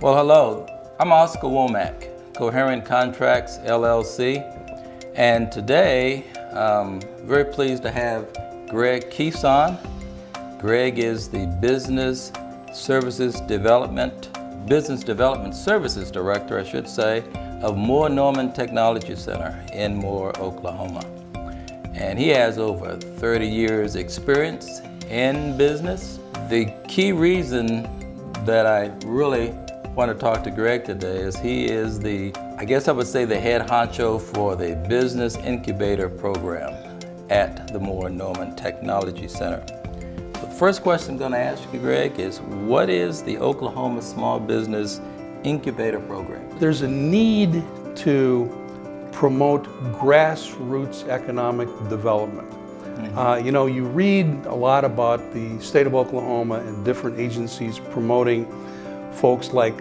Well, hello. I'm Oscar Womack, Coherent Contracts, LLC. And today, I'm very pleased to have Greg Kieson. Greg is the Business Development Services Director, I should say, of Moore Norman Technology Center in Moore, Oklahoma. And he has over 30 years experience in business. The key reason that I really want to talk to Greg today is he is the head honcho for the Business Incubator program at the Moore Norman Technology Center. The first question I'm going to ask you, Greg, is what is the Oklahoma Small Business Incubator program? There's a need to promote grassroots economic development. You read a lot about the state of Oklahoma and different agencies promoting folks like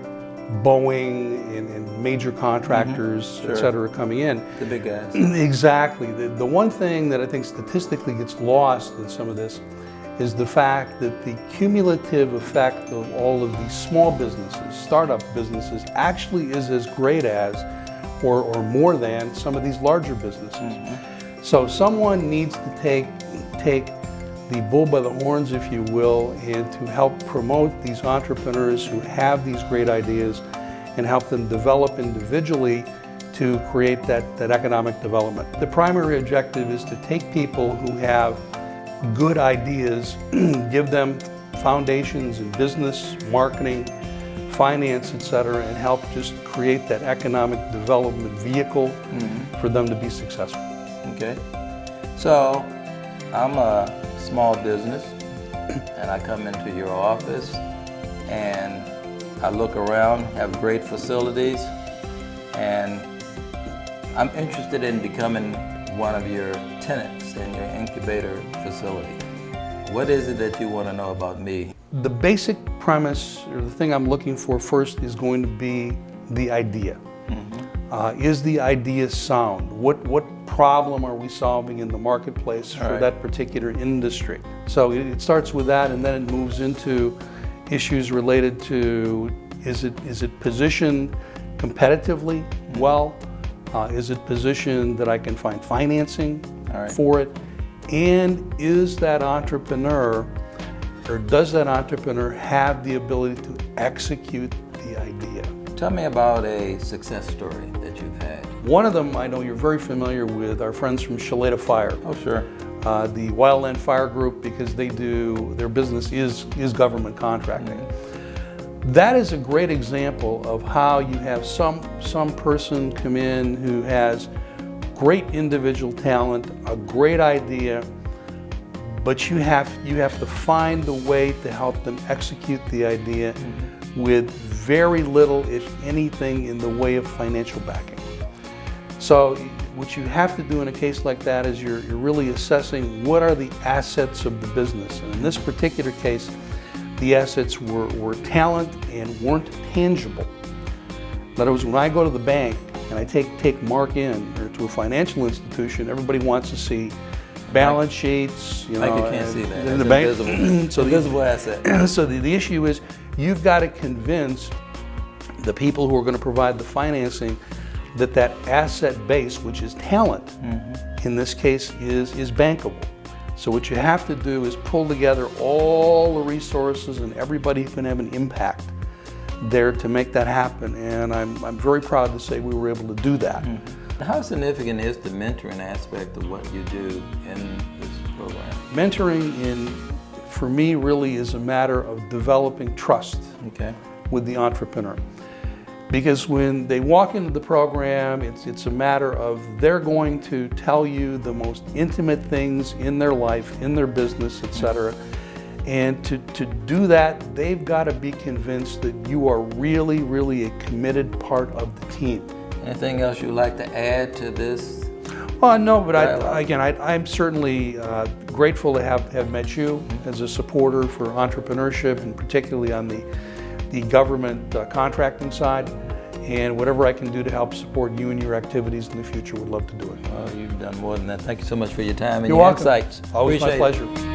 Boeing and major contractors, et cetera, coming in. The big guys. Exactly. The one thing that I think statistically gets lost in some of this is the fact that the cumulative effect of all of these small businesses, startup businesses, actually is as great as or more than some of these larger businesses. So someone needs to take the bull by the horns, if you will, and to help promote these entrepreneurs who have these great ideas and help them develop individually to create that economic development. The primary objective is to take people who have good ideas, give them foundations in business, marketing, finance, etc., and help just create that economic development vehicle for them to be successful. Okay. So I'm a small business and I come into your office and I look around, have great facilities, and I'm interested in becoming one of your tenants in your incubator facility. What is it that you want to know about me? The basic premise, or the thing I'm looking for first, is going to be the idea. Is the idea sound? What problem are we solving in the marketplace for that particular industry? So it starts with that, and then it moves into issues related to is it positioned competitively well? Is it positioned that I can find financing for it? And is that entrepreneur, or does that entrepreneur have the ability to execute the idea? Tell me about a success story that you've had. One of them I know you're very familiar with, our friends from Shaletta Fire. Oh, sure. The Wildland Fire Group, because their business is government contracting. That is a great example of how you have some person come in who has great individual talent, a great idea, but you have to find a way to help them execute the idea with very little, if anything, in the way of financial backing. So what you have to do in a case like that is you're really assessing what are the assets of the business. And in this particular case, the assets were talent and weren't tangible. In other words, when I go to the bank and I take Mark in, or to a financial institution, everybody wants to see balance sheets. You can't see that. In the bank. So invisible asset. So the issue is you've got to convince the people who are going to provide the financing that asset base, which is talent, in this case, is bankable. So what you have to do is pull together all the resources and everybody who can have an impact there to make that happen. And I'm very proud to say we were able to do that. How significant is the mentoring aspect of what you do in this program? Mentoring, for me, really is a matter of developing trust with the entrepreneur. Because when they walk into the program, it's a matter of they're going to tell you the most intimate things in their life, in their business, etc. And to do that, they've got to be convinced that you are really, really a committed part of the team. Anything else you'd like to add to this? Well, no, but I'm certainly grateful to have met you as a supporter for entrepreneurship, and particularly on the government contracting side. And whatever I can do to help support you and your activities in the future, would love to do it. Well, you've done more than that. Thank you so much for your time and You're your welcome. insights. Always my Appreciate it. pleasure.